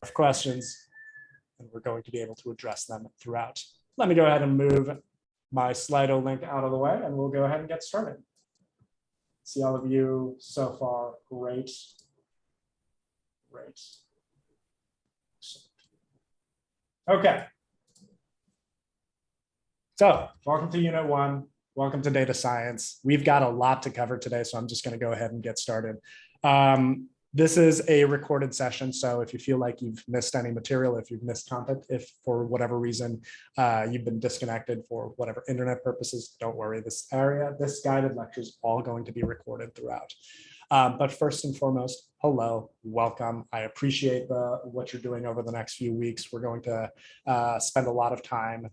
of questions, and we're going to be able to address them throughout. Let me go ahead and move my Slido link out of the way, and we'll go ahead and get started. See all of you so far. Great. Great. Okay. So welcome to Unit 1. Welcome to data science. We've got a lot to cover today, so I'm just going to go ahead and get started. This is a recorded session, so if you feel like you've missed any material, if you've missed content, if for whatever reason you've been disconnected for whatever internet purposes, don't worry. This guided lecture is all going to be recorded throughout. But first and foremost, hello, welcome. I appreciate what you're doing over the next few weeks. We're going to spend a lot of time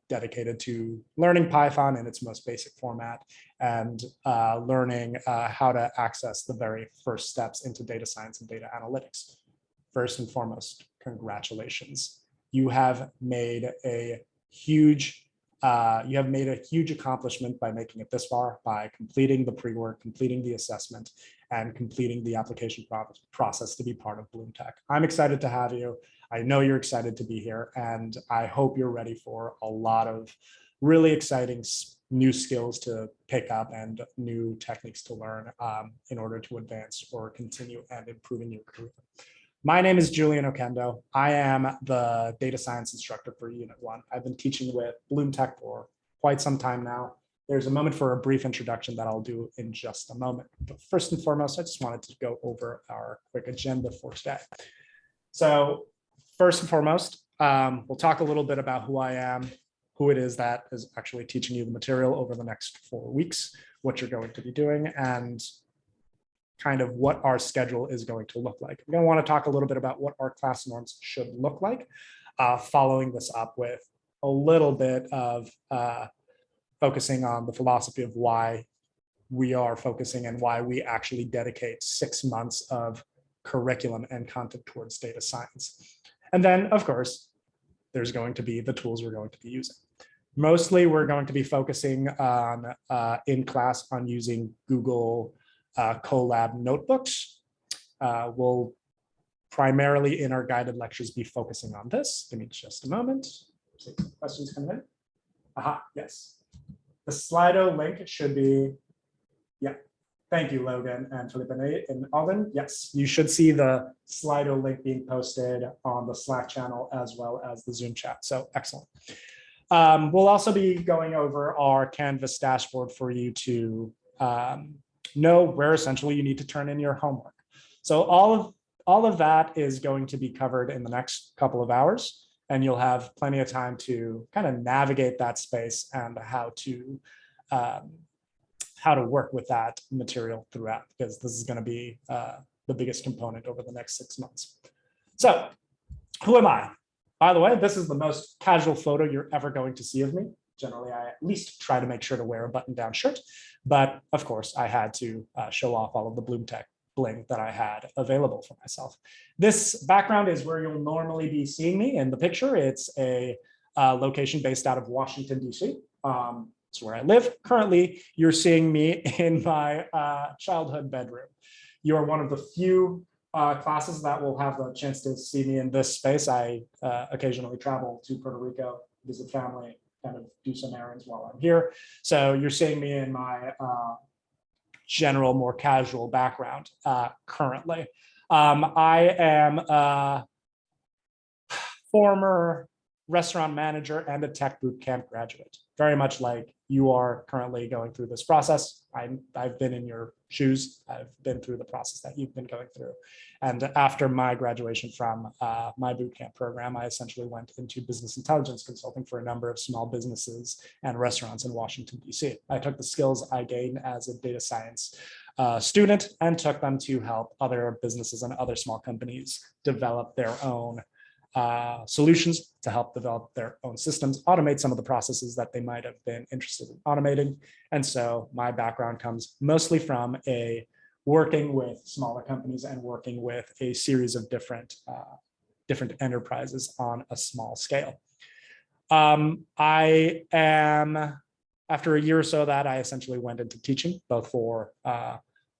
dedicated to learning Python in its most basic format and learning how to access the very first steps into data science and data analytics. First and foremost, congratulations. You have made a huge accomplishment by making it this far, by completing the pre-work, completing the assessment, and completing the application process to be part of BloomTech. I'm excited to have you. I know you're excited to be here, and I hope you're ready for a lot of really exciting new skills to pick up and new techniques to learn in order to advance or continue and improving your career. My name is Julian Okendo. I am the data science instructor for Unit 1. I've been teaching with BloomTech for quite some time now. There's a moment for a brief introduction that I'll do in just a moment. But first and foremost, I just wanted to go over our quick agenda for today. So first and foremost, we'll talk a little bit about who I am, who it is that is actually teaching you the material over the next 4 weeks, what you're going to be doing, and kind of what our schedule is going to look like. We're going to want to talk a little bit about what our class norms should look like, following this up with a little bit of focusing on the philosophy of why we are focusing and why we actually dedicate 6 months of curriculum and content towards data science. And then, of course, there's going to be the tools we're going to be using. Mostly, we're going to be focusing on in class on using Google Colab notebooks. We'll primarily in our guided lectures be focusing on this. Give me just a moment. See some questions coming in. Aha, yes. The Slido link should be, yeah. Thank you, Logan and Felipe and Alden. Yes, you should see the Slido link being posted on the Slack channel as well as the Zoom chat. So excellent. We'll also be going over our Canvas dashboard for you to know where essentially you need to turn in your homework. So all of that is going to be covered in the next couple of hours, and you'll have plenty of time to kind of navigate that space and how to work with that material throughout, because this is going to be the biggest component over the next 6 months. So who am I? By the way, this is the most casual photo you're ever going to see of me. Generally, I at least try to make sure to wear a button-down shirt, but of course, I had to show off all of the BloomTech bling that I had available for myself. This background is where you'll normally be seeing me in the picture. It's a location based out of Washington, D.C. It's where I live. Currently, you're seeing me in my childhood bedroom. You are one of the few classes that will have the chance to see me in this space. I occasionally travel to Puerto Rico, visit family, kind of do some errands while I'm here. So you're seeing me in my general, more casual background currently. I am a former restaurant manager and a tech boot camp graduate, very much like you are currently going through this process. I've been in your shoes. I've been through the process that you've been going through. And after my graduation from my boot camp program, I essentially went into business intelligence consulting for a number of small businesses and restaurants in Washington, D.C. I took the skills I gained as a data science student and took them to help other businesses and other small companies develop their own solutions to help develop their own systems, automate some of the processes that they might have been interested in automating. And so my background comes mostly from working with smaller companies and working with a series of different enterprises on a small scale. I am, after a year or so that, I essentially went into teaching, both for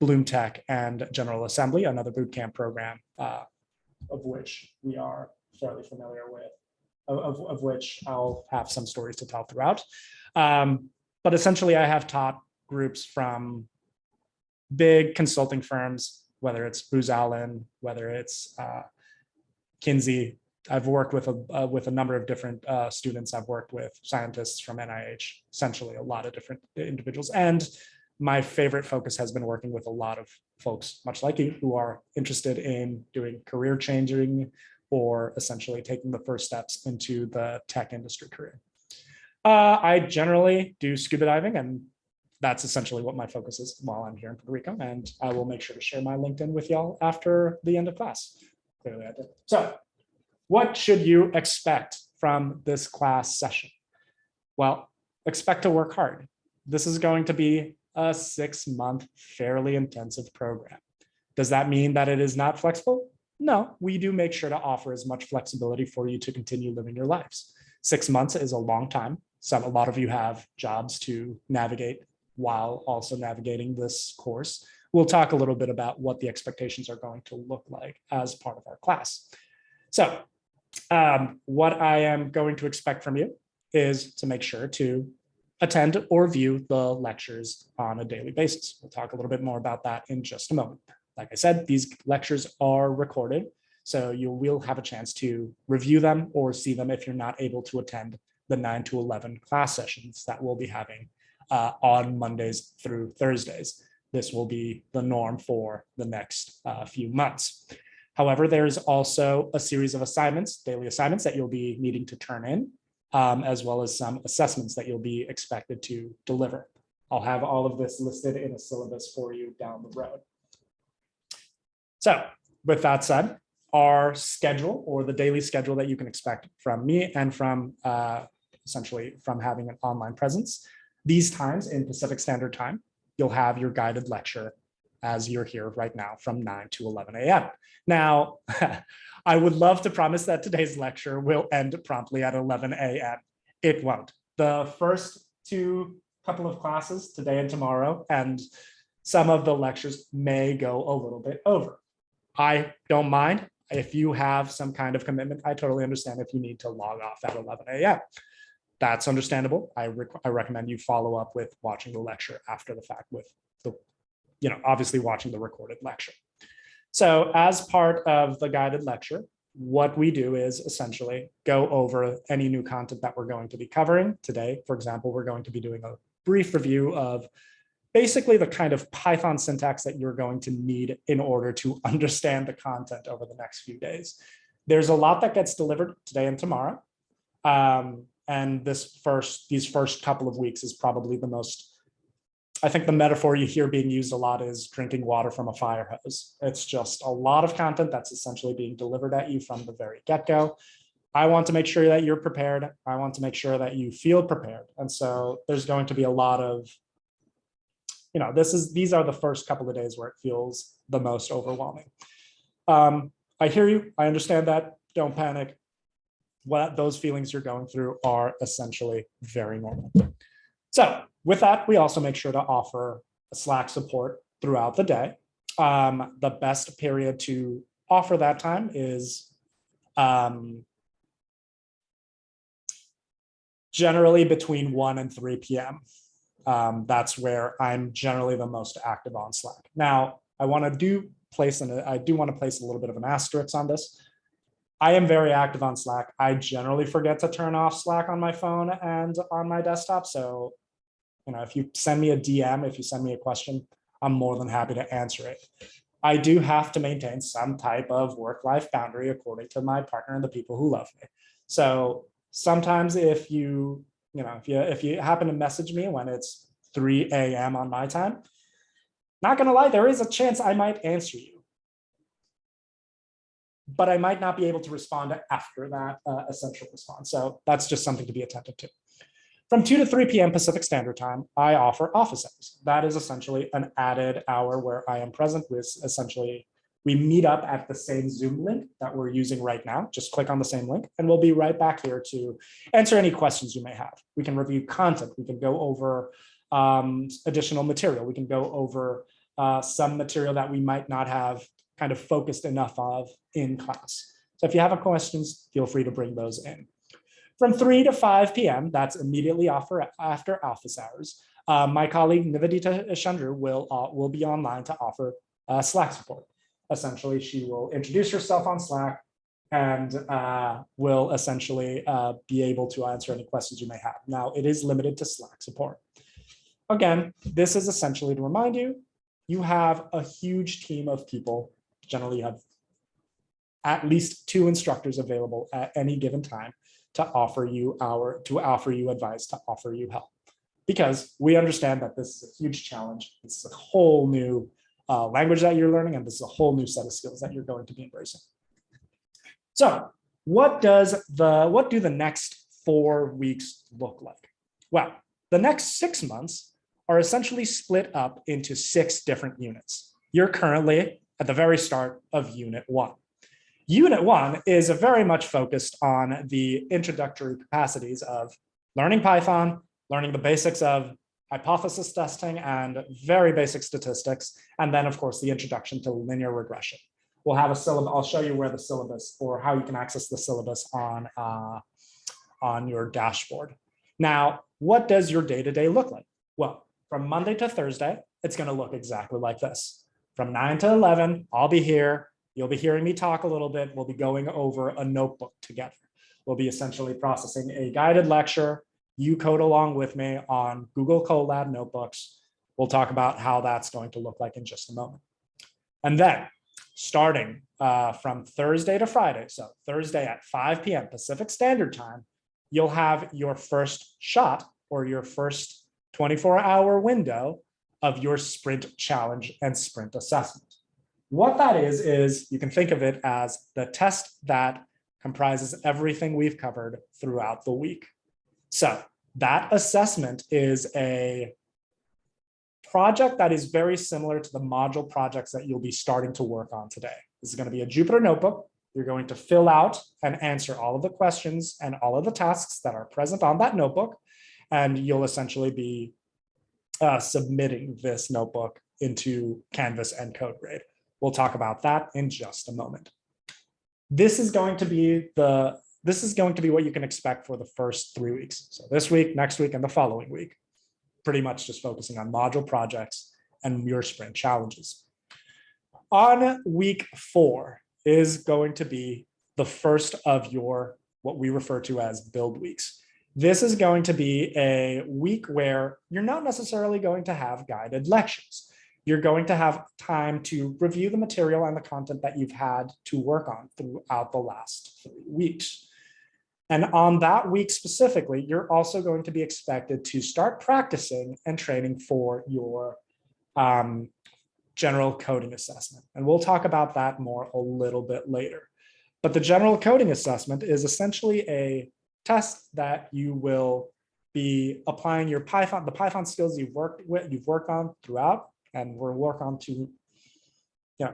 BloomTech and General Assembly, another bootcamp program of which we are fairly familiar with, of which I'll have some stories to tell throughout. But essentially, I have taught groups from big consulting firms, whether it's Booz Allen, whether it's Kinsey. I've worked with a number of different students. I've worked with scientists from NIH, essentially a lot of different individuals. And my favorite focus has been working with a lot of folks, much like you, who are interested in doing career changing or essentially taking the first steps into the tech industry career. I generally do scuba diving, and that's essentially what my focus is while I'm here in Puerto Rico. And I will make sure to share my LinkedIn with y'all after the end of class. Clearly I did. So what should you expect from this class session? Well, expect to work hard. This is going to be a 6-month, fairly intensive program. Does that mean that it is not flexible? No, we do make sure to offer as much flexibility for you to continue living your lives. 6 months is a long time. A lot of you have jobs to navigate while also navigating this course. We'll talk a little bit about what the expectations are going to look like as part of our class. So what I am going to expect from you is to make sure to attend or view the lectures on a daily basis. We'll talk a little bit more about that in just a moment. Like I said, these lectures are recorded, so you will have a chance to review them or see them if you're not able to attend the 9 to 11 class sessions that we'll be having on Mondays through Thursdays. This will be the norm for the next few months. However, there's also a series of assignments, daily assignments that you'll be needing to turn in, as well as some assessments that you'll be expected to deliver. I'll have all of this listed in a syllabus for you down the road. So with that said, our schedule, or the daily schedule that you can expect from me and from essentially from having an online presence, these times in Pacific Standard Time, you'll have your guided lecture as you're here right now from 9 to 11 a.m. Now, I would love to promise that today's lecture will end promptly at 11 a.m. It won't. The first couple of classes, today and tomorrow, and some of the lectures may go a little bit over. I don't mind. If you have some kind of commitment, I totally understand if you need to log off at 11 a.m. That's understandable. I recommend you follow up with watching the lecture after the fact with the, obviously watching the recorded lecture. So as part of the guided lecture, what we do is essentially go over any new content that we're going to be covering today. For example, we're going to be doing a brief review of basically the kind of Python syntax that you're going to need in order to understand the content over the next few days. There's a lot that gets delivered today and tomorrow. And these first couple of weeks is probably the most, I think the metaphor you hear being used a lot is drinking water from a fire hose. It's just a lot of content that's essentially being delivered at you from the very get-go. I want to make sure that you're prepared. I want to make sure that you feel prepared. And so there's going to be a lot of, these are the first couple of days where it feels the most overwhelming. I hear you. I understand that. Don't panic. What those feelings you're going through are essentially very normal. So with that, we also make sure to offer Slack support throughout the day. The best period to offer that time is generally between 1 and 3 p.m. That's where I'm generally the most active on Slack. Now, I do want to place a little bit of an asterisk on this. I am very active on Slack. I generally forget to turn off Slack on my phone and on my desktop. So, if you send me a DM, if you send me a question, I'm more than happy to answer it. I do have to maintain some type of work-life boundary according to my partner and the people who love me. So sometimes if you happen to message me when it's 3 a.m. on my time, not gonna lie, there is a chance I might answer you, but I might not be able to respond after that essential response. So that's just something to be attentive to. From 2 to 3 p.m. Pacific Standard Time, I offer office hours. That is essentially an added hour where I am present with we meet up at the same Zoom link that we're using right now. Just click on the same link and we'll be right back here to answer any questions you may have. We can review content. We can go over additional material. We can go over some material that we might not have kind of focused enough of in class. So if you have questions, feel free to bring those in. From 3 to 5 p.m., that's immediately after office hours, my colleague Nivedita Chandru will be online to offer Slack support. Essentially, she will introduce herself on Slack and will essentially be able to answer any questions you may have. Now, it is limited to Slack support. Again, this is essentially to remind you, you have a huge team of people. Generally, you have at least 2 instructors available at any given time to offer you advice, to offer you help. Because we understand that this is a huge challenge. It's a whole new language that you're learning, and this is a whole new set of skills that you're going to be embracing. So what do the next 4 weeks look like? Well, the next 6 months are essentially split up into 6 different units. You're currently at the very start of Unit 1. Unit 1 is very much focused on the introductory capacities of learning Python, learning the basics of hypothesis testing and very basic statistics, and then of course the introduction to linear regression. We'll have a syllabus. I'll show you where the syllabus or how you can access the syllabus on your dashboard. Now, what does your day-to-day look like? Well, from Monday to Thursday, it's going to look exactly like this. From 9 to 11, I'll be here. You'll be hearing me talk a little bit. We'll be going over a notebook together. We'll be essentially processing a guided lecture. You code along with me on Google Colab notebooks. We'll talk about how that's going to look like in just a moment. And then starting from Thursday to Friday, so Thursday at 5 p.m. Pacific Standard Time, you'll have your first shot or your first 24-hour window of your sprint challenge and sprint assessment. What that is you can think of it as the test that comprises everything we've covered throughout the week. So that assessment is a project that is very similar to the module projects that you'll be starting to work on today. This is going to be a Jupyter notebook. You're going to fill out and answer all of the questions and all of the tasks that are present on that notebook, and you'll essentially be submitting this notebook into Canvas and CodeGrade. We'll talk about that in just a moment. This is going to be what you can expect for the first 3 weeks. So this week, next week, and the following week, pretty much just focusing on module projects and your sprint challenges. On week 4 is going to be the first of your, what we refer to as build weeks. This is going to be a week where you're not necessarily going to have guided lectures. You're going to have time to review the material and the content that you've had to work on throughout the last 3 weeks. And on that week specifically, you're also going to be expected to start practicing and training for your general coding assessment. And we'll talk about that more a little bit later. But the general coding assessment is essentially a test that you will be applying your Python, the Python skills you've worked on throughout, and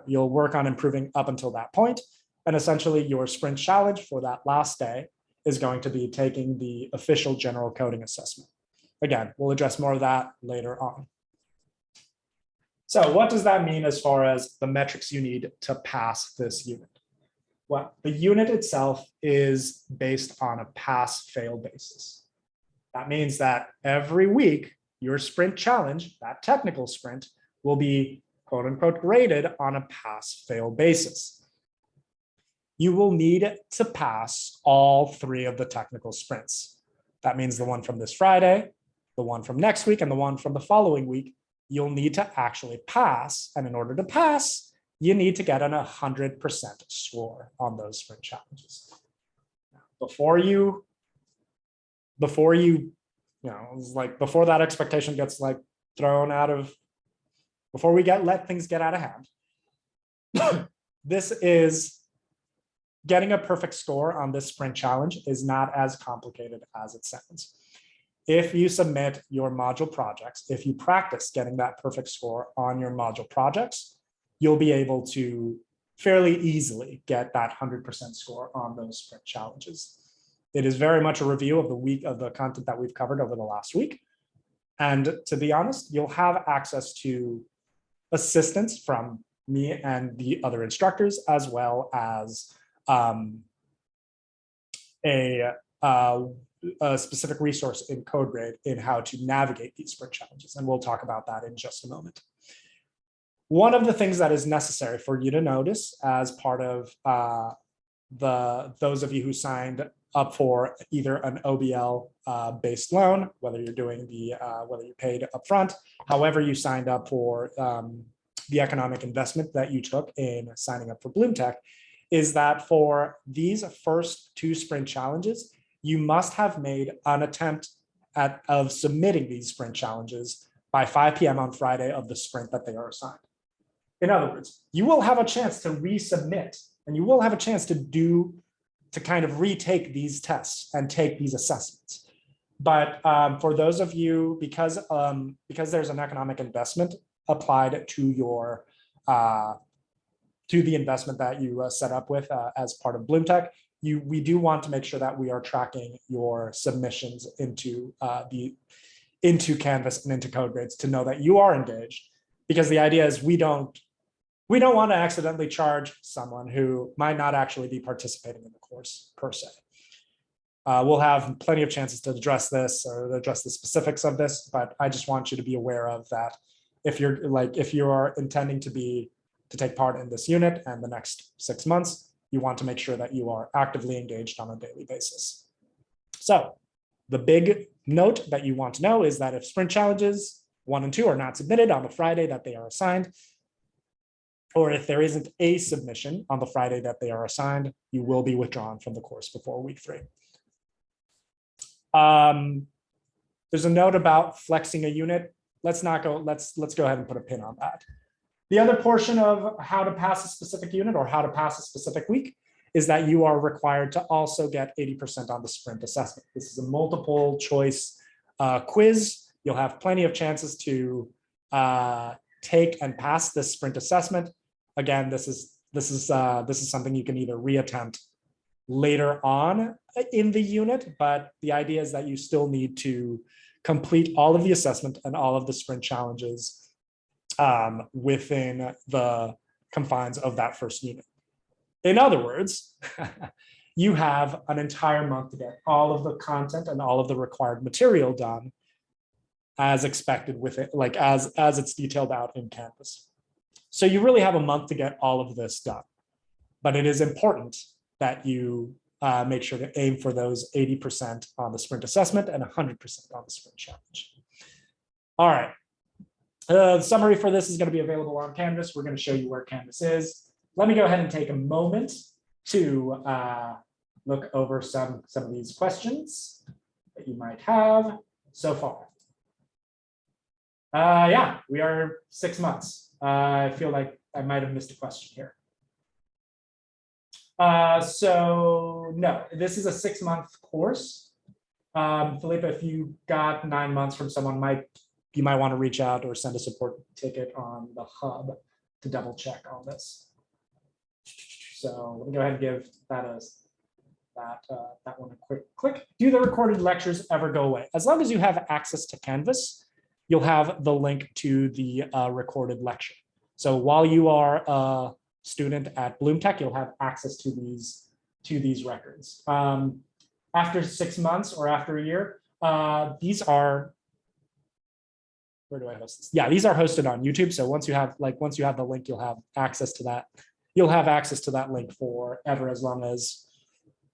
you'll work on improving up until that point. And essentially your sprint challenge for that last day is going to be taking the official general coding assessment. Again, we'll address more of that later on. So what does that mean as far as the metrics you need to pass this unit? Well, the unit itself is based on a pass-fail basis. That means that every week, your sprint challenge, that technical sprint, will be quote unquote graded on a pass-fail basis. You will need to pass all 3 of the technical sprints. That means the one from this Friday, the one from next week, and the one from the following week. You'll need to actually pass. And in order to pass, you need to get an 100% score on those sprint challenges. Before that expectation gets thrown out of, before we let things get out of hand, this is getting a perfect score on this sprint challenge is not as complicated as it sounds. If you submit your module projects, if you practice getting that perfect score on your module projects, you'll be able to fairly easily get that 100% score on those sprint challenges. It is very much a review of the week of the content that we've covered over the last week. And to be honest, you'll have access to assistance from me and the other instructors, as well as a specific resource in CodeGrade in how to navigate these sprint challenges. And we'll talk about that in just a moment. One of the things that is necessary for you to notice as part of those of you who signed up for either an OBL based loan, whether you're doing whether you paid upfront, however you signed up for the economic investment that you took in signing up for BloomTech, is that for these first 2 sprint challenges, you must have made an attempt of submitting these sprint challenges by 5 p.m. on Friday of the sprint that they are assigned. In other words, you will have a chance to resubmit, and you will have a chance to kind of retake these tests and take these assessments. But for those of you, because there's an economic investment applied to your to the investment that you set up with as part of BloomTech, we do want to make sure that we are tracking your submissions into Canvas and into CodeGrades to know that you are engaged, because the idea is we don't want to accidentally charge someone who might not actually be participating in the course per se. We'll have plenty of chances to address this or address the specifics of this, but I just want you to be aware of that. If you are intending to take part in this unit and the next 6 months, you want to make sure that you are actively engaged on a daily basis. So the big note that you want to know is that if sprint challenges 1 and 2 are not submitted on the Friday that they are assigned, or if there isn't a submission on the Friday that they are assigned, you will be withdrawn from the course before week 3. There's a note about flexing a unit. Let's go ahead and put a pin on that. The other portion of how to pass a specific unit or how to pass a specific week is that you are required to also get 80% on the sprint assessment. This is a multiple choice quiz. You'll have plenty of chances to take and pass this sprint assessment. Again, this is something you can either reattempt later on in the unit, but the idea is that you still need to complete all of the assessment and all of the sprint challenges within the confines of that first unit. In other words, you have an entire month to get all of the content and all of the required material done as expected with it, like as it's detailed out in Canvas. So you really have a month to get all of this done, but it is important that you make sure to aim for those 80% on the sprint assessment and 100% on the sprint challenge. All right. The summary for this is going to be available on Canvas. We're going to show you where Canvas is. Let me go ahead and take a moment to look over some of these questions that you might have so far. Yeah, we are 6 months. I feel like I might have missed a question here. So no, this is a 6-month course. Philippa, if you got 9 months from someone, you might want to reach out or send a support ticket on the hub to double check on this. So let me go ahead and give that one a quick click. Do the recorded lectures ever go away? As long as you have access to Canvas, you'll have the link to the recorded lecture. So while you are a student at BloomTech, you'll have access to these records. After 6 months or after a year, these are, where do I host this? Yeah, these are hosted on YouTube. So once you have the link, you'll have access to that. You'll have access to that link forever, as long as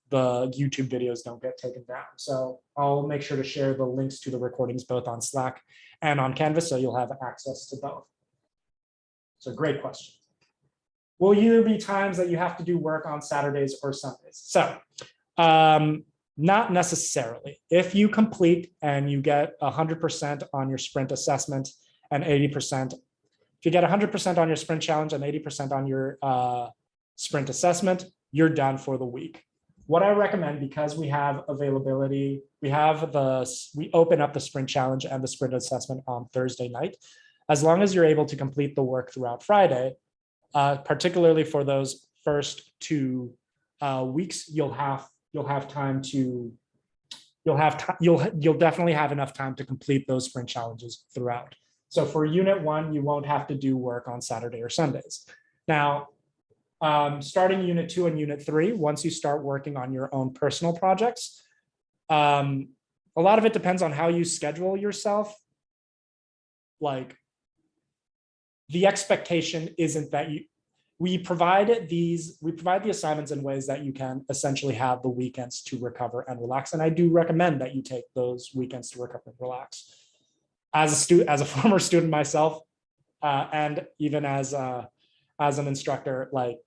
the YouTube videos don't get taken down. So I'll make sure to share the links to the recordings both on Slack and on Canvas, so you'll have access to both. So great question. Will there be times that you have to do work on Saturdays or Sundays? So not necessarily. If you complete and you get 100% on your sprint assessment and 80%, if you get 100% on your sprint challenge and 80% on your sprint assessment, you're done for the week. What I recommend, because we have availability, we open up the sprint challenge and the sprint assessment on Thursday night. As long as you're able to complete the work throughout Friday, particularly for those first 2 weeks, you'll definitely have enough time to complete those sprint challenges throughout. So for unit 1, you won't have to do work on Saturday or Sundays. Now, starting unit 2 and unit 3, once you start working on your own personal projects, a lot of it depends on how you schedule yourself. Like, the expectation isn't that we provide the assignments in ways that you can essentially have the weekends to recover and relax. And I do recommend that you take those weekends to recover and relax. As a former student myself, and even as an instructor, like,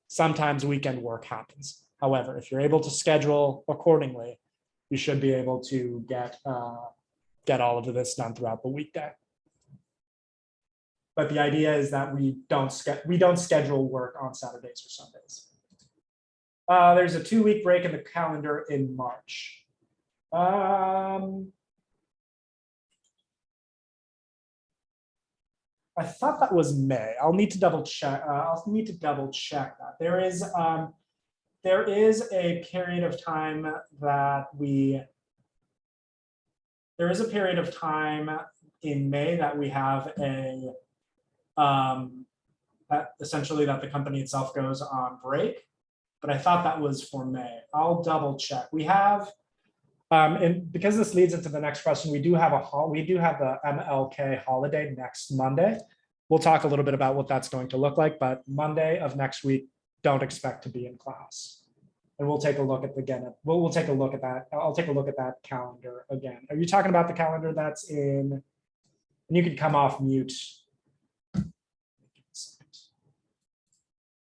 sometimes weekend work happens. However, if you're able to schedule accordingly, you should be able to get all of this done throughout the weekday. But the idea is that we don't schedule work on Saturdays or Sundays. There's a 2-week break in the calendar in March. I thought that was May. I'll need to double check. That. There is a period of time that there is a period of time in May that we have essentially that the company itself goes on break, but I thought that was for May. I'll double check. We have, and because this leads into the next question, we do have the MLK holiday next Monday. We'll talk a little bit about what that's going to look like, but Monday of next week, don't expect to be in class. And we'll take a look at we'll take a look at that. I'll take a look at that calendar again. Are you talking about the calendar that's in? And you can come off mute.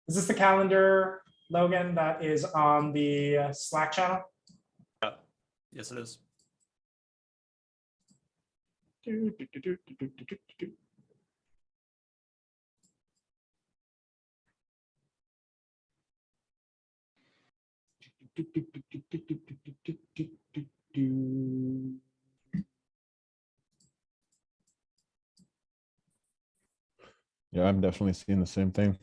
Is this the calendar, Logan, that is on the Slack channel? Yeah. Yes, it is. Yeah, I'm definitely seeing the same thing.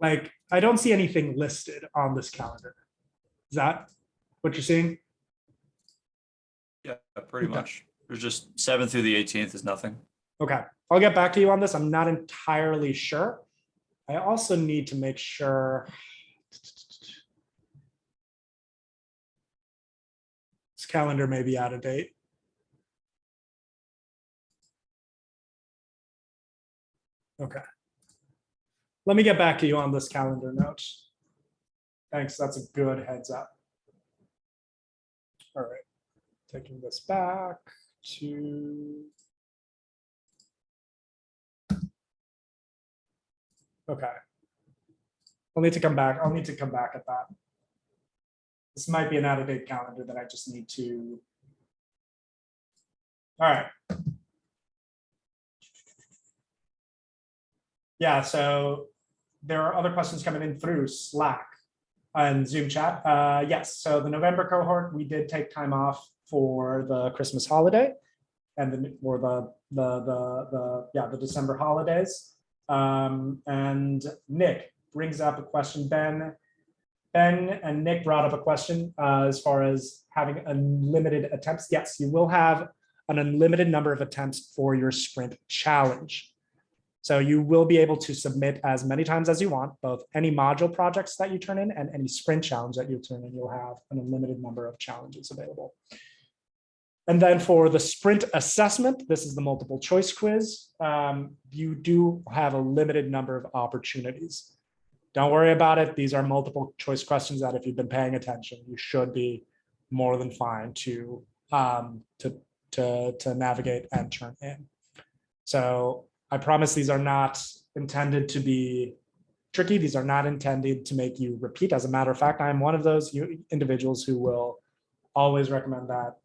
Like, I don't see anything listed on this calendar. Is that what you're seeing? Yeah, pretty Okay. much. There's just 7th through the 18th is nothing. Okay, I'll get back to you on this. I'm not entirely sure. I also need to make sure. This calendar may be out of date. Okay. Let me get back to you on this calendar note. Thanks, that's a good heads up. All right, taking this back to. Okay. I'll need to come back. I'll need to come back at that. This might be an out-of-date calendar that I just need to. All right. Yeah, so there are other questions coming in through Slack and Zoom chat. Yes, so the November cohort, we did take time off for the Christmas holiday and the December holidays. And Nick brings up a question. Ben and Nick brought up a question as far as having unlimited attempts. Yes, you will have an unlimited number of attempts for your sprint challenge. So you will be able to submit as many times as you want, both any module projects that you turn in and any sprint challenge that you turn in. You'll have an unlimited number of challenges available. And then for the sprint assessment, this is the multiple choice quiz. You do have a limited number of opportunities. Don't worry about it. These are multiple choice questions that if you've been paying attention, you should be more than fine to navigate and turn in. So I promise these are not intended to be tricky. These are not intended to make you repeat. As a matter of fact, I am one of those individuals who will always recommend that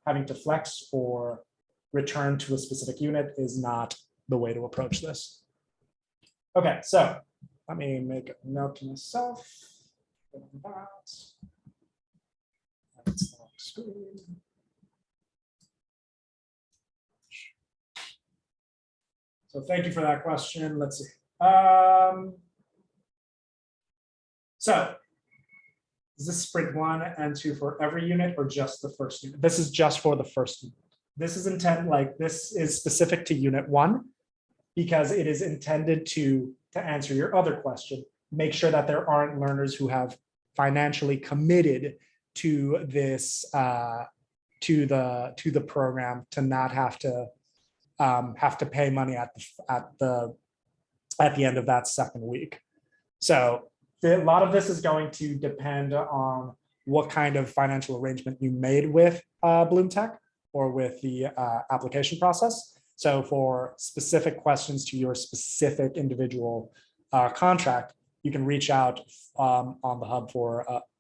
having to flex or return to a specific unit is not the way to approach this. Okay, so let me make a note to myself. That's the screen. So thank you for that question. Let's see. So is this sprint 1 and 2 for every unit or just the first unit? This is just for the first unit. This is specific to unit 1 because it is intended to to answer your other question, make sure that there aren't learners who have financially committed to this to the program to not have to pay money at the end of that second week. So a lot of this is going to depend on what kind of financial arrangement you made with BloomTech or with the application process. So for specific questions to your specific individual contract, you can reach out on the hub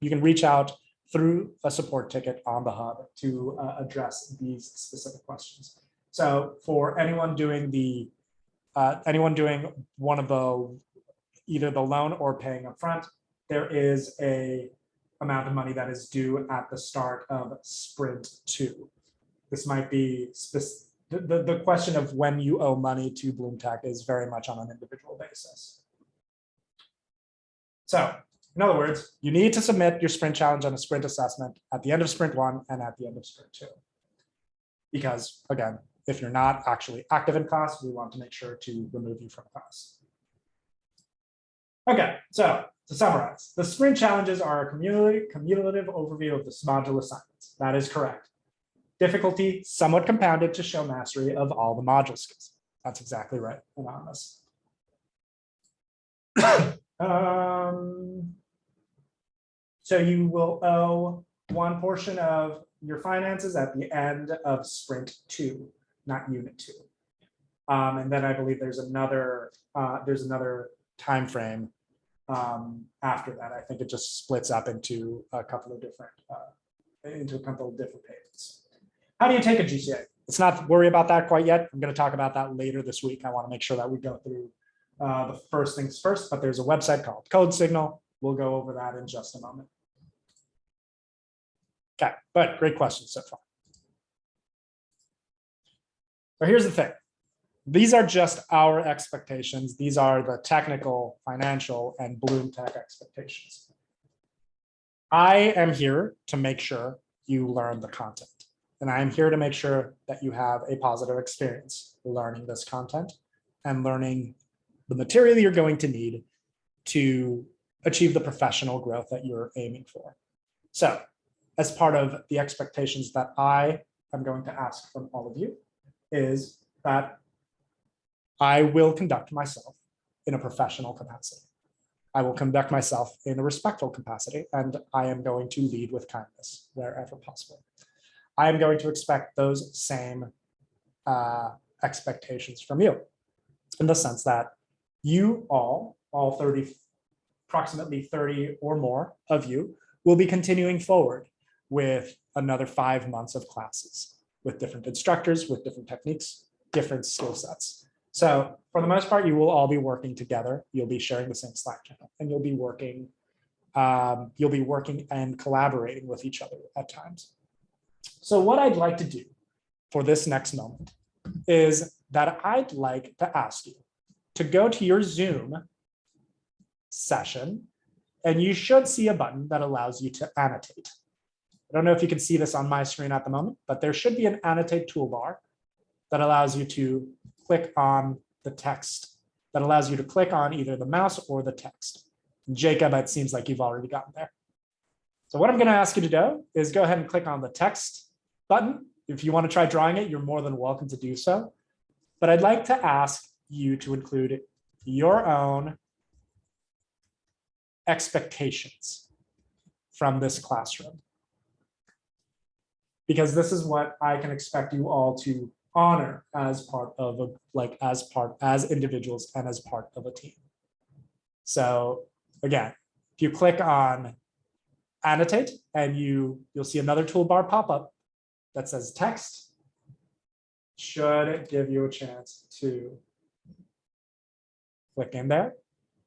you can reach out through a support ticket on the hub to address these specific questions. So for anyone doing one of the either the loan or paying upfront, there is a amount of money that is due at the start of sprint 2. This might be the question of when you owe money to BloomTech is very much on an individual basis. So in other words, you need to submit your sprint challenge and a sprint assessment at the end of sprint 1 and at the end of sprint 2. Because again, if you're not actually active in class, we want to make sure to remove you from class. Okay, so to summarize, the sprint challenges are a cumulative overview of the module assignments. That is correct. Difficulty somewhat compounded to show mastery of all the module skills. That's exactly right, Anonymous. So you will owe one portion of your finances at the end of sprint 2, not unit 2. And then I believe there's another time frame after that. I think it just splits up into a couple of different payments. How do you take a GCA? Let's not worry about that quite yet. I'm going to talk about that later this week. I want to make sure that we go through the first things first, but there's a website called Code Signal. We'll go over that in just a moment. Okay, but great questions so far. So here's the thing. These are just our expectations. These are the technical, financial, and BloomTech expectations. I am here to make sure you learn the content. And I am here to make sure that you have a positive experience learning this content and learning the material you're going to need to achieve the professional growth that you're aiming for. So as part of the expectations that I am going to ask from all of you is that I will conduct myself in a professional capacity. I will conduct myself in a respectful capacity, and I am going to lead with kindness wherever possible. I am going to expect those same expectations from you, in the sense that you all 30, approximately 30 or more of you, will be continuing forward with another 5 months of classes with different instructors, with different techniques, different skill sets. So for the most part, you will all be working together. You'll be sharing the same Slack channel, and you'll be working and collaborating with each other at times. So what I'd like to do for this next moment is that I'd like to ask you to go to your Zoom session, and you should see a button that allows you to annotate. I don't know if you can see this on my screen at the moment, but there should be an annotate toolbar that allows you to click on the text, that allows you to click on either the mouse or the text. Jacob, it seems like you've already gotten there. So what I'm going to ask you to do is go ahead and click on the text button. If you want to try drawing it, you're more than welcome to do so. But I'd like to ask you to include your own expectations from this classroom, because this is what I can expect you all to honor as part of as individuals and as part of a team. So again, if you click on annotate, and you'll see another toolbar pop up that says text, should give you a chance to click in there.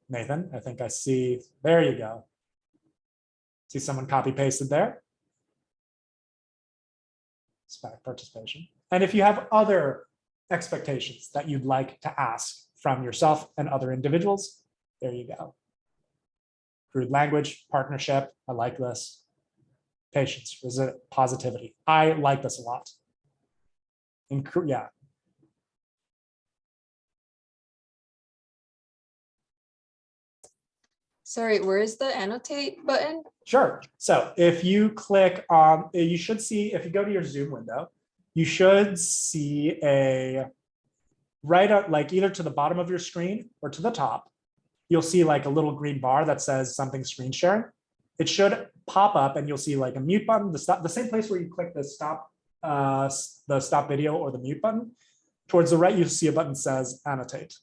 Nathan, I think I see, there you go. See someone copy pasted there. Spec participation. And if you have other expectations that you'd like to ask from yourself and other individuals, there you go. Crude language, partnership, I like this. Patience, positivity. I like this a lot. Yeah. Sorry, where is the annotate button? Sure. So if you click on, you should see, if you go to your Zoom window, you should see a right up, like either to the bottom of your screen or to the top, you'll see like a little green bar that says something screen sharing. It should pop up and you'll see like a mute button, the same place where you click the stop video or the mute button. Towards the right, you'll see a button that says annotate.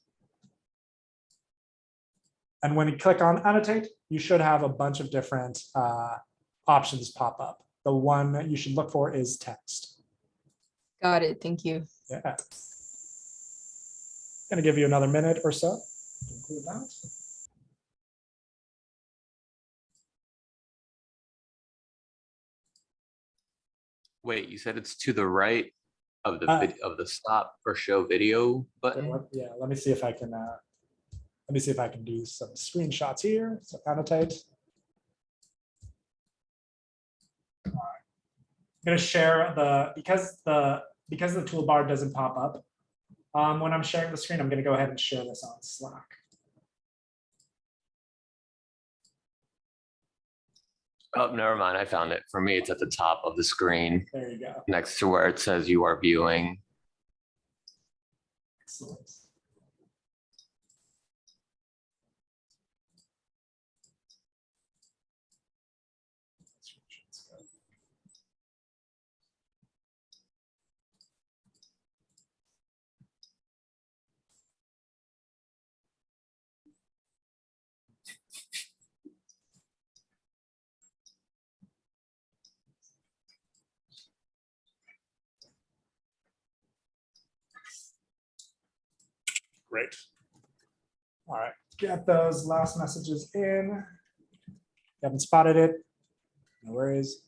And when you click on annotate, you should have a bunch of different options pop up. The one that you should look for is text. Got it. Thank you. Yeah. Gonna give you another minute or so to include that. Wait, you said it's to the right of the of the stop or show video button? Yeah, let me see if I can do some screenshots here. So annotate. All right. I'm gonna share because the toolbar doesn't pop up when I'm sharing the screen. I'm gonna go ahead and share this on Slack. Oh, never mind. I found it. For me, it's at the top of the screen There you go. next to where it says you are viewing. Excellent. Great. All right, get those last messages in. Haven't spotted it. No worries.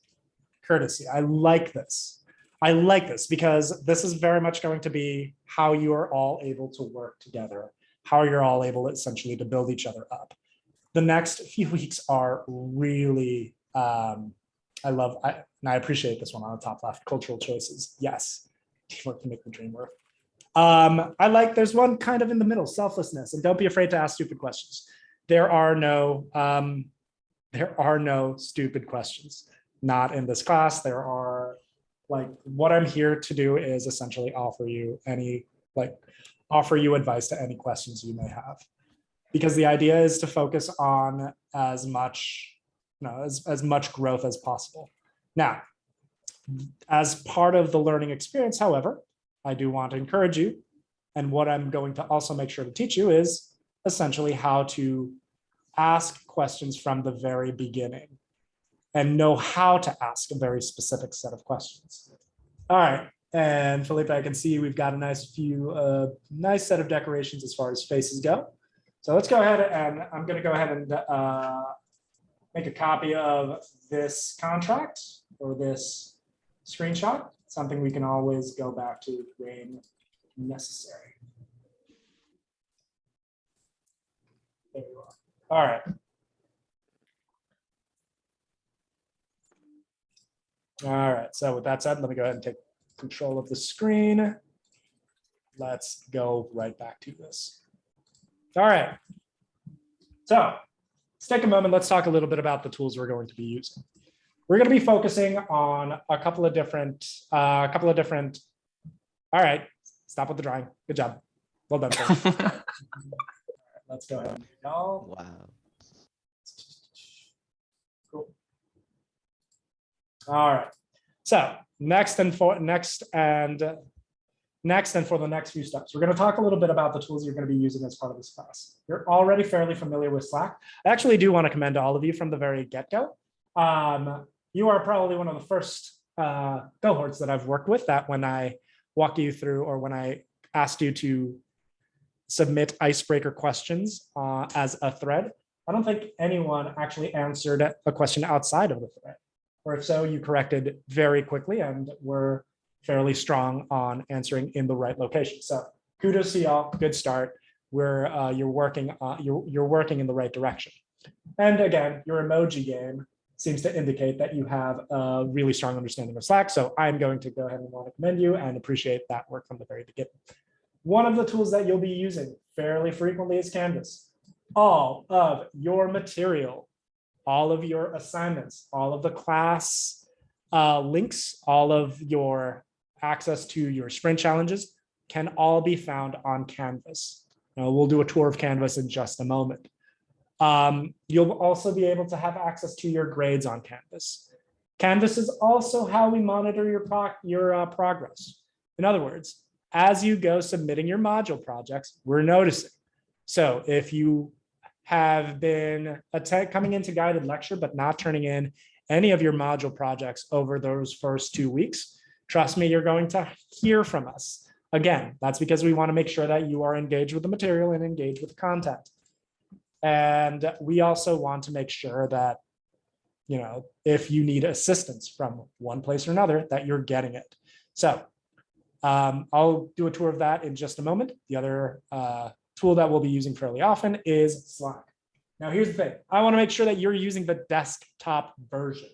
Courtesy. I like this. I like this because this is very much going to be how you are all able to work together, how you're all able essentially to build each other up. The next few weeks are really, and I appreciate this one on the top left, cultural choices. Yes, teamwork to make the dream work. I like, there's one kind of in the middle, selflessness, and don't be afraid to ask stupid questions. There are no stupid questions, not in this class. There are, like, what I'm here to do is essentially offer you advice to any questions you may have, because the idea is to focus on as much growth as possible. Now, as part of the learning experience, however, I do want to encourage you, and what I'm going to also make sure to teach you is essentially how to ask questions from the very beginning and know how to ask a very specific set of questions. All right, and Felipe, I can see we've got a nice set of decorations as far as faces go. So let's go ahead, and I'm going to go ahead and make a copy of this contract or this screenshot, something we can always go back to when necessary. There you are. All right. All right, so with that said, let me go ahead and take control of the screen. Let's go right back to this. All right, so let's take a moment. Let's talk a little bit about the tools we're going to be using. We're going to be focusing on a couple of different, all right, stop with the drawing. Good job. Well done. Right, let's go ahead. Wow. Cool. All right. So next and for the next few steps, we're going to talk a little bit about the tools you're going to be using as part of this class. You're already fairly familiar with Slack. I actually do want to commend all of you from the very get-go. You are probably one of the first cohorts that I've worked with that when I walk you through, or when I asked you to submit icebreaker questions as a thread, I don't think anyone actually answered a question outside of the thread. Or if so, you corrected very quickly and were fairly strong on answering in the right location. So kudos to y'all, good start. You're working in the right direction. And again, your emoji game seems to indicate that you have a really strong understanding of Slack. So I'm going to go ahead and want to commend you and appreciate that work from the very beginning. One of the tools that you'll be using fairly frequently is Canvas. all of your material, all of your assignments, all of the class links, all of your access to your sprint challenges can all be found on Canvas. Now, we'll do a tour of Canvas in just a moment. You'll also be able to have access to your grades on Canvas. Canvas is also how we monitor your progress. In other words, as you go submitting your module projects, we're noticing. So if you have been coming into guided lecture, but not turning in any of your module projects over those first 2 weeks, trust me, you're going to hear from us. Again, that's because we want to make sure that you are engaged with the material and engaged with the content. And we also want to make sure that, you know, if you need assistance from one place or another, that you're getting it. So I'll do a tour of that in just a moment. The other tool that we'll be using fairly often is Slack. Now, here's the thing. I want to make sure that you're using the desktop version.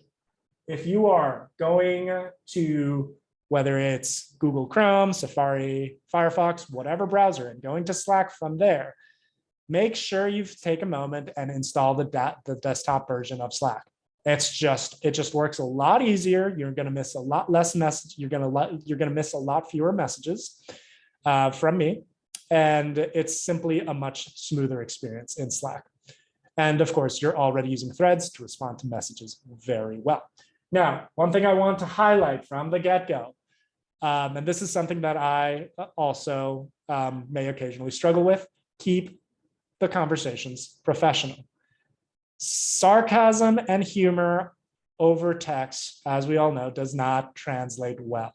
If you are going to, whether it's Google Chrome, Safari, Firefox, whatever browser, and going to Slack from there, make sure you take a moment and install the desktop version of Slack. It just works a lot easier. You're going to miss a lot less message. You're going to miss a lot fewer messages from me. And it's simply a much smoother experience in Slack. And of course, you're already using threads to respond to messages very well. Now, one thing I want to highlight from the get-go, and this is something that I also may occasionally struggle with, keep the conversations professional. Sarcasm and humor over text, as we all know, does not translate well.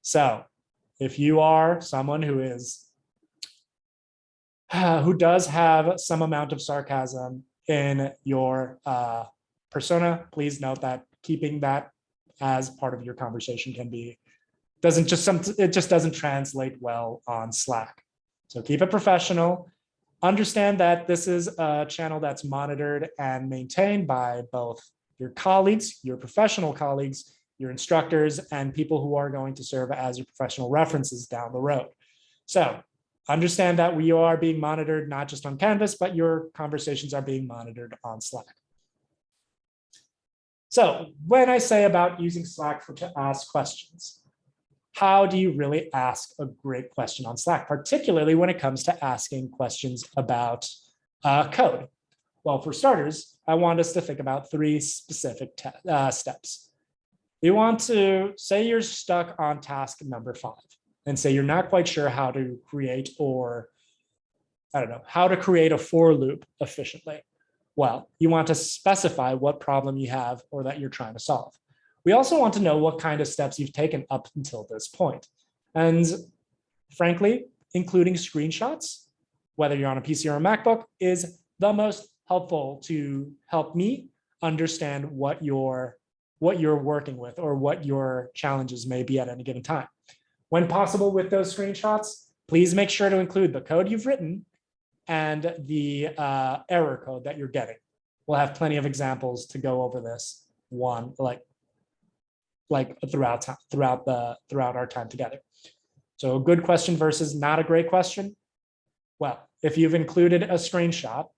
So if you are someone who does have some amount of sarcasm in your persona, please note that keeping that as part of your conversation it just doesn't translate well on Slack. So keep it professional. Understand that this is a channel that's monitored and maintained by both your colleagues, your professional colleagues, your instructors, and people who are going to serve as your professional references down the road. So understand that we are being monitored not just on Canvas, but your conversations are being monitored on Slack. So when I say about using Slack to ask questions, how do you really ask a great question on Slack, particularly when it comes to asking questions about code? Well, for starters, I want us to think about 3 specific steps. You want to say you're stuck on task number 5 and say you're not quite sure how to create a for loop efficiently. Well, you want to specify what problem you have or that you're trying to solve. We also want to know what kind of steps you've taken up until this point. And frankly, including screenshots, whether you're on a PC or a MacBook, is the most helpful to help me understand what you're working with or what your challenges may be at any given time. When possible with those screenshots, please make sure to include the code you've written and the error code that you're getting. We'll have plenty of examples to go over this throughout our time together. So a good question versus not a great question. Well, if you've included a screenshot,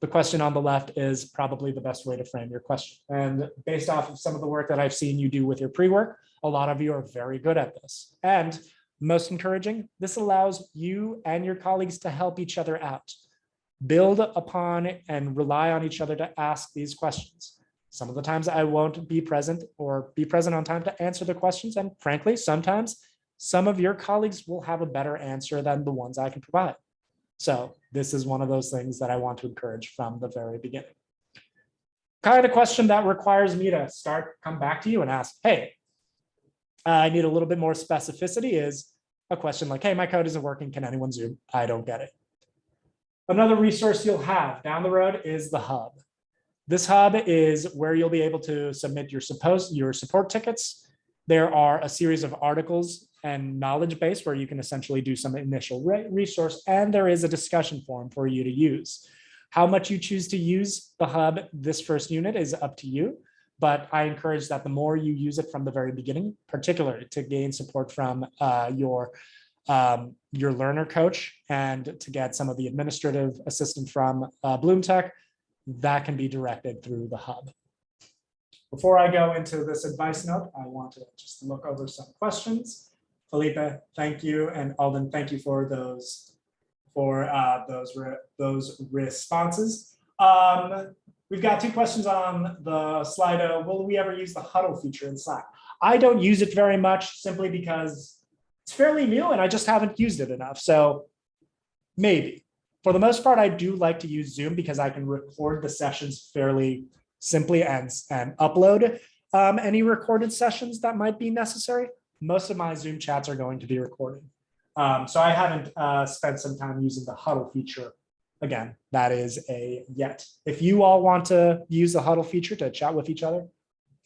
the question on the left is probably the best way to frame your question. And based off of some of the work that I've seen you do with your pre-work, a lot of you are very good at this. And most encouraging, this allows you and your colleagues to help each other out, build upon and rely on each other to ask these questions. Some of the times I won't be present or be present on time to answer the questions. And frankly, sometimes some of your colleagues will have a better answer than the ones I can provide. So this is one of those things that I want to encourage from the very beginning. Kind of question that requires me to come back to you and ask, hey, I need a little bit more specificity is a question like, hey, my code isn't working. Can anyone Zoom? I don't get it. Another resource you'll have down the road is the hub. This hub is where you'll be able to submit your support tickets. There are a series of articles and knowledge base where you can essentially do some initial resource, and there is a discussion forum for you to use. How much you choose to use the hub this first unit is up to you, but I encourage that the more you use it from the very beginning, particularly to gain support from your your learner coach and to get some of the administrative assistance from BloomTech, that can be directed through the hub. Before I go into this advice note, I want to just look over some questions. Felipe, thank you, and Alden, thank you for those responses. We've got 2 questions on the Slido. Will we ever use the huddle feature in Slack? I don't use it very much simply because it's fairly new and I just haven't used it enough. So maybe. For the most part, I do like to use Zoom because I can record the sessions fairly simply and upload any recorded sessions that might be necessary. Most of my Zoom chats are going to be recorded. So I haven't spent some time using the huddle feature. Again, that is a yet. If you all want to use the huddle feature to chat with each other,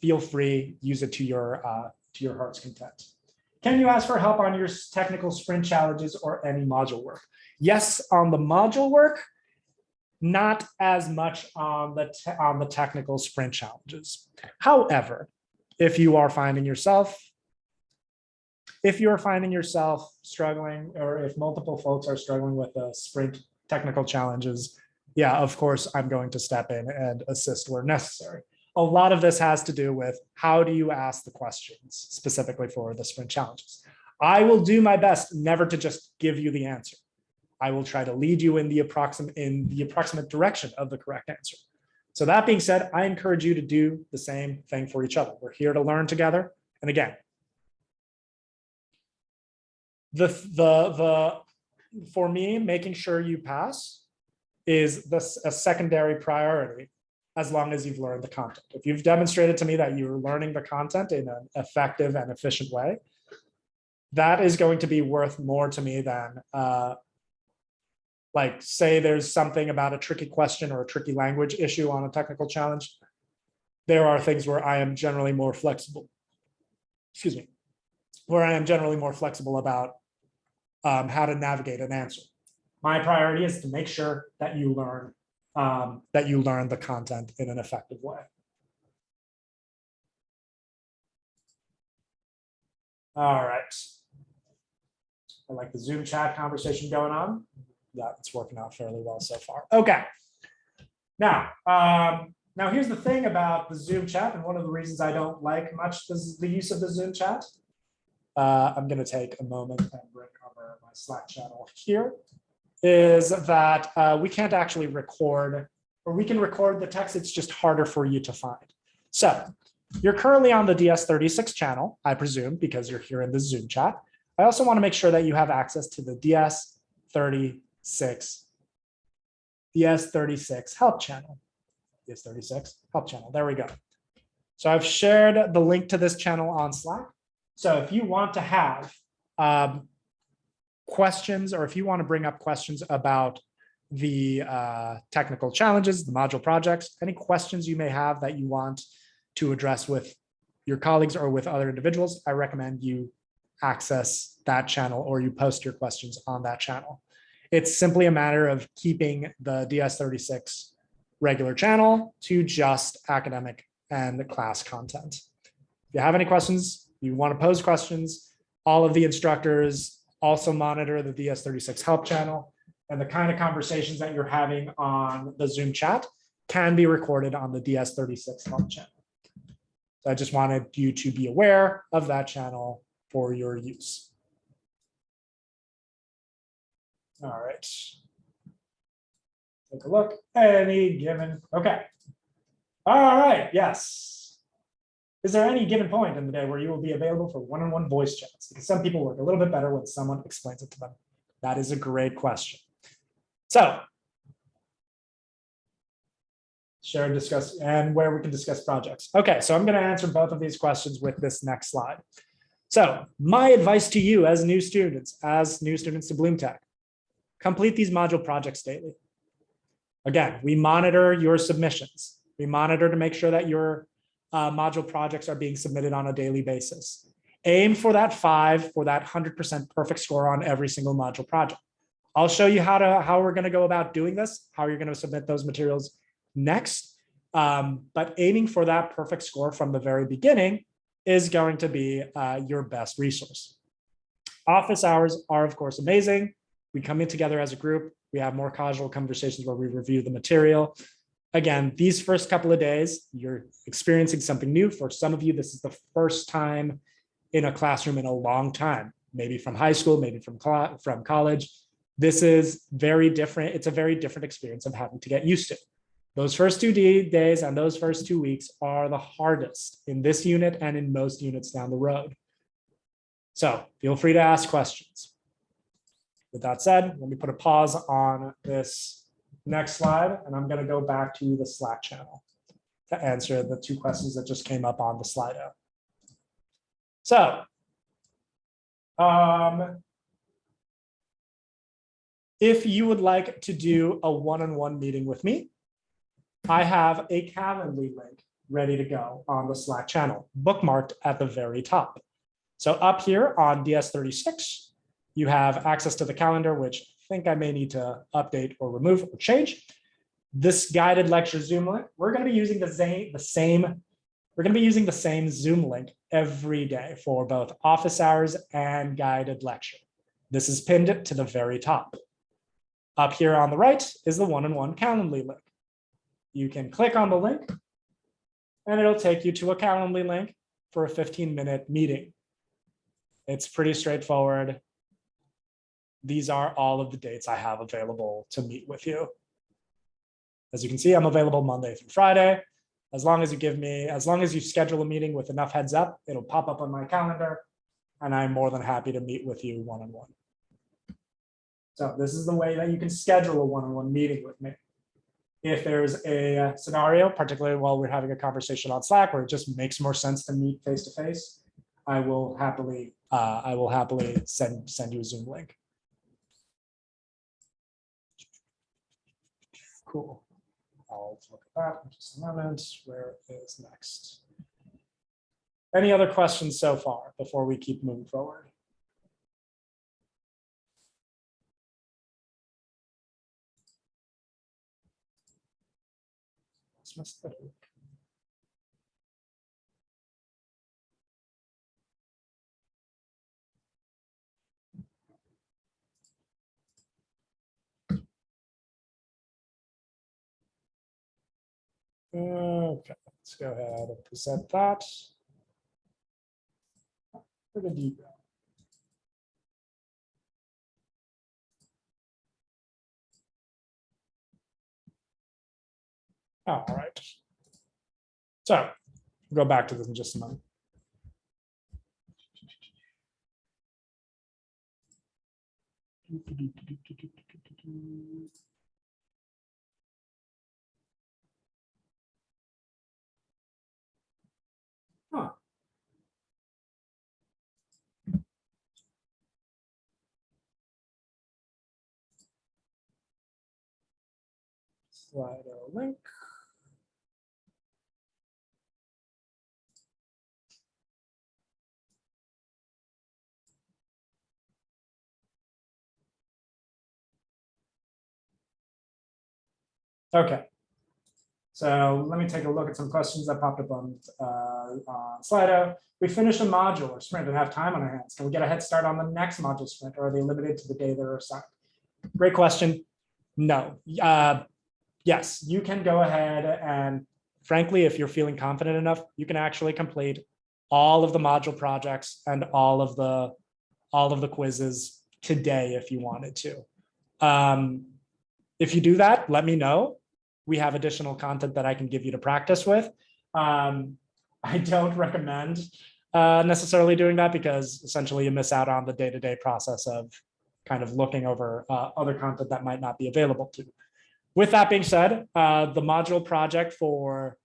feel free, use it to your heart's content. Can you ask for help on your technical sprint challenges or any module work? Yes, on the module work, not as much on the technical sprint challenges. However, if you're finding yourself struggling, or if multiple folks are struggling with the sprint technical challenges, yeah, of course, I'm going to step in and assist where necessary. A lot of this has to do with how do you ask the questions specifically for the sprint challenges. I will do my best never to just give you the answer. I will try to lead you in the approximate direction of the correct answer. So that being said, I encourage you to do the same thing for each other. We're here to learn together. And again, for me, making sure you pass is a secondary priority as long as you've learned the content. If you've demonstrated to me that you're learning the content in an effective and efficient way, that is going to be worth more to me than like say there's something about a tricky question or a tricky language issue on a technical challenge. There are things where I am generally more flexible. Excuse me. Where I am generally more flexible about how to navigate an answer. My priority is to make sure that you learn the content in an effective way. All right. I like the Zoom chat conversation going on. Yeah, it's working out fairly well so far. Okay. Now here's the thing about the Zoom chat, and one of the reasons I don't like much the use of the Zoom chat. I'm going to take a moment and bring over my Slack channel here. Is that we can't actually record, or we can record the text, it's just harder for you to find. So you're currently on the DS36 channel, I presume, because you're here in the Zoom chat. I also want to make sure that you have access to the DS36 help channel. DS36 help channel, there we go. So I've shared the link to this channel on Slack. So if you want to have questions, or if you want to bring up questions about the technical challenges, the module projects, any questions you may have that you want to address with your colleagues or with other individuals, I recommend you access that channel or you post your questions on that channel. It's simply a matter of keeping the DS36 regular channel to just academic and class content. If you have any questions, you want to pose questions, all of the instructors also monitor the DS36 help channel, and the kind of conversations that you're having on the Zoom chat can be recorded on the DS36 help channel. So I just wanted you to be aware of that channel for your use. All right. Take a look. Any given. Okay. All right. Yes. Is there any given point in the day where you will be available for one-on-one voice chats? Because some people work a little bit better when someone explains it to them. That is a great question. So, share and discuss, and where we can discuss projects. Okay, so I'm going to answer both of these questions with this next slide. So, my advice to you as new students to BloomTech, complete these module projects daily. Again, we monitor your submissions. We monitor to make sure that your module projects are being submitted on a daily basis. Aim for that 5 for that 100% perfect score on every single module project. I'll show you how we're going to go about doing this, how you're going to submit those materials next. But aiming for that perfect score from the very beginning is going to be your best resource. Office hours are, of course, amazing. We come in together as a group. We have more casual conversations where we review the material. Again, these first couple of days, you're experiencing something new. For some of you, this is the first time in a classroom in a long time, maybe from high school, maybe from college. This is very different. It's a very different experience of having to get used to. Those first 2 days and those first 2 weeks are the hardest in this unit and in most units down the road. So feel free to ask questions. With that said, let me put a pause on this next slide, and I'm going to go back to the Slack channel to answer the 2 questions that just came up on the Slido. So, if you would like to do a one-on-one meeting with me, I have a Calendly link ready to go on the Slack channel, bookmarked at the very top. So up here on DS36, you have access to the calendar, which I think I may need to update or remove or change. This guided lecture Zoom link, we're going to be using the same Zoom link every day for both office hours and guided lecture. This is pinned to the very top. Up here on the right is the one-on-one Calendly link. You can click on the link and it'll take you to a Calendly link for a 15-minute meeting. It's pretty straightforward. These are all of the dates I have available to meet with you. As you can see, I'm available Monday through Friday. As long as you schedule a meeting with enough heads up, it'll pop up on my calendar, and I'm more than happy to meet with you one-on-one. So this is the way that you can schedule a one-on-one meeting with me. If there's a scenario, particularly while we're having a conversation on Slack, where it just makes more sense to meet face-to-face, I will happily send you a Zoom link. Cool. I'll look at that in just a moment. Where is next? Any other questions so far before we keep moving forward? Okay, let's go ahead and present that. Where did you go? All right. So we'll go back to this in just a moment. Huh. Slido link. Okay. So let me take a look at some questions that popped up on Slido. We finished a module or sprint and have time on our hands. Can we get a head start on the next module sprint, or are they limited to the day they're assigned? Great question. No. Yes, you can go ahead and, frankly, if you're feeling confident enough, you can actually complete all of the module projects and all of the quizzes today if you wanted to. If you do that, let me know. We have additional content that I can give you to practice with. I don't recommend necessarily doing that, because essentially you miss out on the day-to-day process of kind of looking over other content that might not be available to. With that being said, the module project for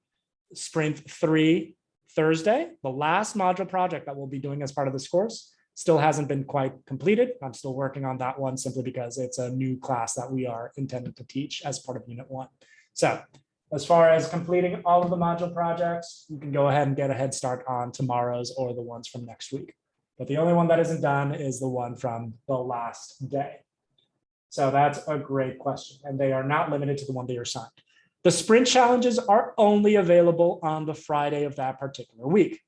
Sprint 3 Thursday, the last module project that we'll be doing as part of this course, still hasn't been quite completed. I'm still working on that one simply because it's a new class that we are intending to teach as part of Unit 1. So as far as completing all of the module projects, you can go ahead and get a head start on tomorrow's or the ones from next week. But the only one that isn't done is the one from the last day. So that's a great question. And they are not limited to the one that you're assigned. The sprint challenges are only available on the Friday of that particular week.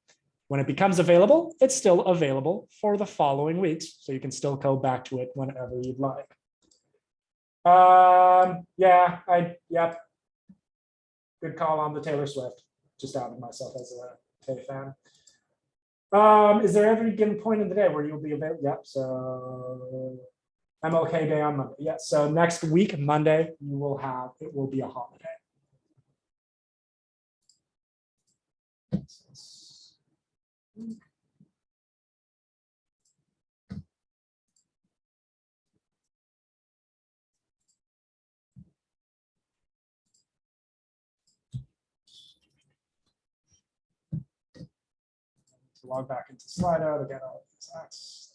When it becomes available, it's still available for the following weeks. So you can still go back to it whenever you'd like. Yep. Good call on the Taylor Swift. Just outed myself as a Tay fan. Is there every given point in the day where you'll be available? Yep. So MLK Day on Monday. Yes. So next week, Monday, it will be a holiday. To log back into Slido to get all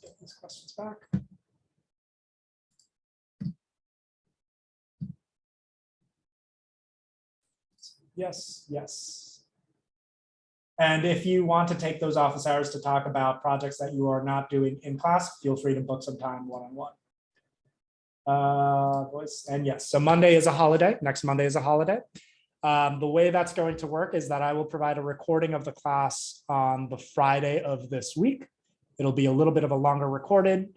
get these questions back. Yes, yes. And if you want to take those office hours to talk about projects that you are not doing in class, feel free to book some time one-on-one. And yes, so Monday is a holiday. Next Monday is a holiday. The way that's going to work is that I will provide a recording of the class on the Friday of this week. It'll be a little bit of a longer recorded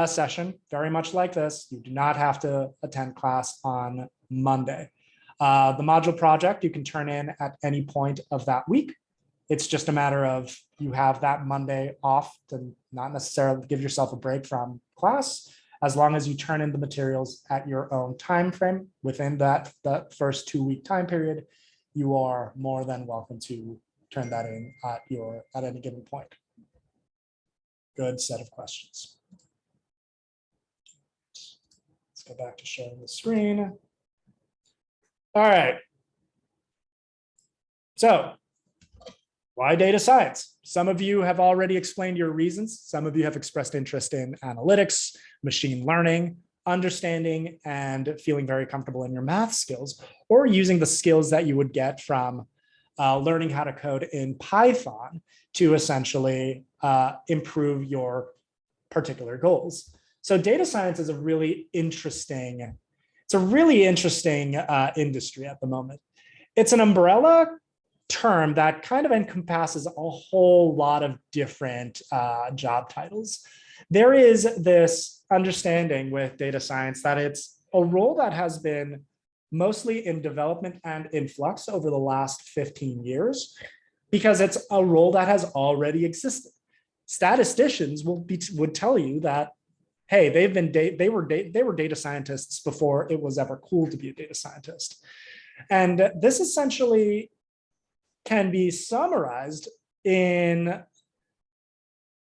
session, very much like this. You do not have to attend class on Monday. The module project you can turn in at any point of that week. It's just a matter of you have that Monday off to not necessarily give yourself a break from class. As long as you turn in the materials at your own time frame within that first 2-week time period, you are more than welcome to turn that in at any given point. Good set of questions. Let's go back to sharing the screen. All right. So why data science? Some of you have already explained your reasons. Some of you have expressed interest in analytics, machine learning, understanding, and feeling very comfortable in your math skills, or using the skills that you would get from learning how to code in Python to essentially improve your particular goals. So data science is a really interesting, industry at the moment. It's an umbrella term that kind of encompasses a whole lot of different job titles. There is this understanding with data science that it's a role that has been mostly in development and in flux over the last 15 years, because it's a role that has already existed. Statisticians would tell you that, hey, they were data scientists before it was ever cool to be a data scientist. And this essentially can be summarized in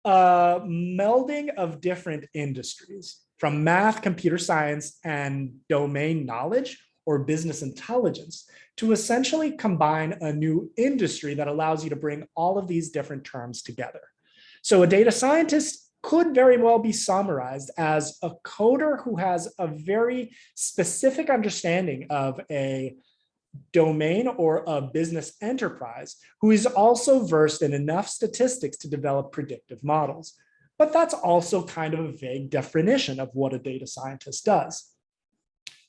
a melding of different industries, from math, computer science, and domain knowledge or business intelligence, to essentially combine a new industry that allows you to bring all of these different terms together. So a data scientist could very well be summarized as a coder who has a very specific understanding of a domain or a business enterprise, who is also versed in enough statistics to develop predictive models. But that's also kind of a vague definition of what a data scientist does.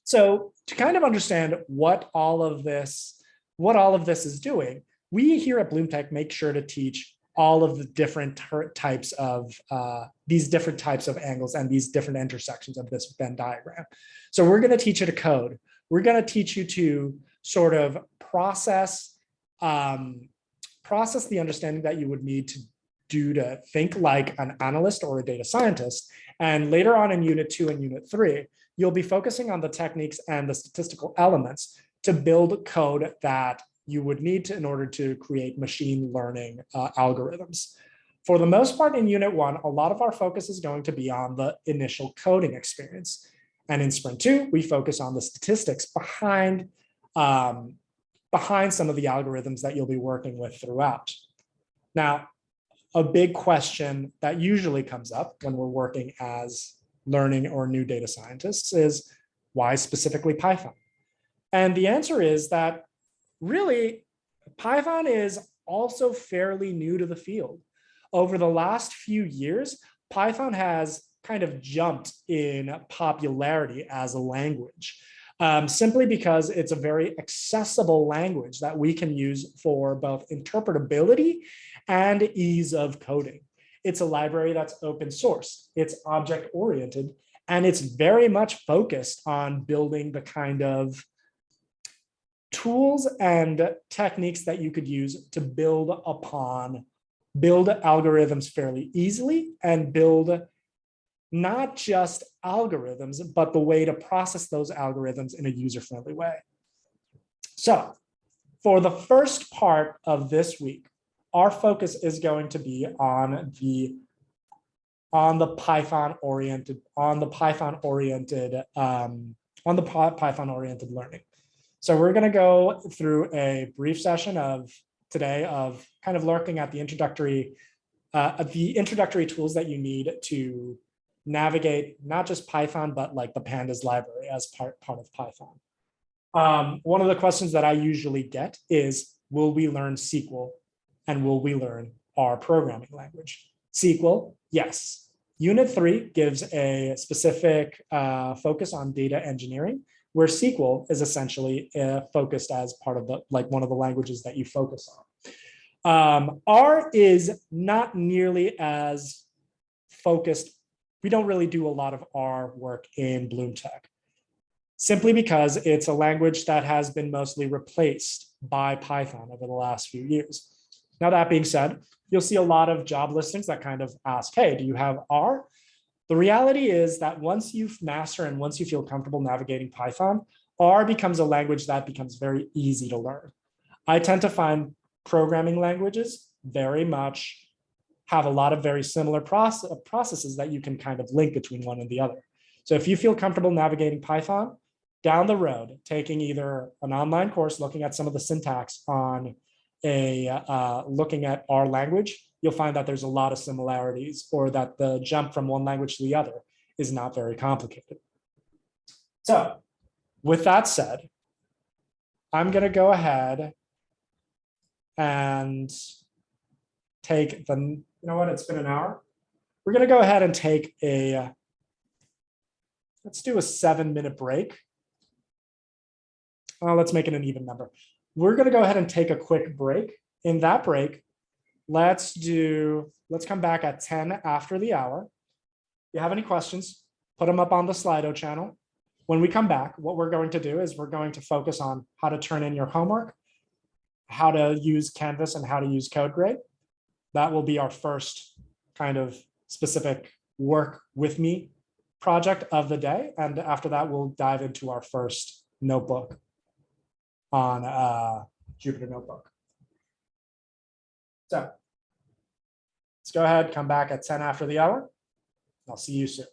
So to kind of understand what all of this is doing, we here at BloomTech make sure to teach all of the different types of angles and these different intersections of this Venn diagram. So we're going to teach you to code. We're going to teach you to sort of process the understanding that you would need to do to think like an analyst or a data scientist. And later on in Unit 2 and Unit 3, you'll be focusing on the techniques and the statistical elements to build code that you would need to in order to create machine learning algorithms. For the most part in Unit 1, a lot of our focus is going to be on the initial coding experience. And in Sprint 2, we focus on the statistics behind some of the algorithms that you'll be working with throughout. Now, a big question that usually comes up when we're working as learning or new data scientists is, why specifically Python? And the answer is that really, Python is also fairly new to the field. Over the last few years, Python has kind of jumped in popularity as a language. simply because it's a very accessible language that we can use for both interpretability and ease of coding. It's a library that's open source, it's object oriented, and it's very much focused on building the kind of tools and techniques that you could use to build algorithms fairly easily and build not just algorithms, but the way to process those algorithms in a user-friendly way. So for the first part of this week, our focus is going to be on the Python oriented learning. So we're going to go through a brief session today of kind of looking at the introductory tools that you need to navigate not just Python, but like the pandas library as part of Python. One of the questions that I usually get is, will we learn SQL and will we learn R programming language? SQL, yes. Unit 3 gives a specific focus on data engineering, where SQL is essentially focused as part of one of the languages that you focus on. R is not nearly as focused. We don't really do a lot of R work in BloomTech, simply because it's a language that has been mostly replaced by Python over the last few years. Now, that being said, you'll see a lot of job listings that kind of ask, hey, do you have R? The reality is that once you master and once you feel comfortable navigating Python, R becomes a language that becomes very easy to learn. I tend to find programming languages very much have a lot of very similar processes that you can kind of link between one and the other. So if you feel comfortable navigating Python, down the road, taking either an online course looking at some of the syntax on looking at R language, you'll find that there's a lot of similarities, or that the jump from one language to the other is not very complicated. So with that said, I'm going to go ahead and take the, you know what, it's been an hour. We're going to go ahead and take let's do a 7-minute break. Let's make it an even number. We're going to go ahead and take a quick break. In that break, let's come back at 10 after the hour. If you have any questions, put them up on the Slido channel. When we come back, what we're going to do is we're going to focus on how to turn in your homework, how to use Canvas, and how to use CodeGrade. That will be our first kind of specific work with me project of the day. And after that, we'll dive into our first notebook on Jupyter Notebook. So let's go ahead, come back at 10 after the hour. I'll see you soon.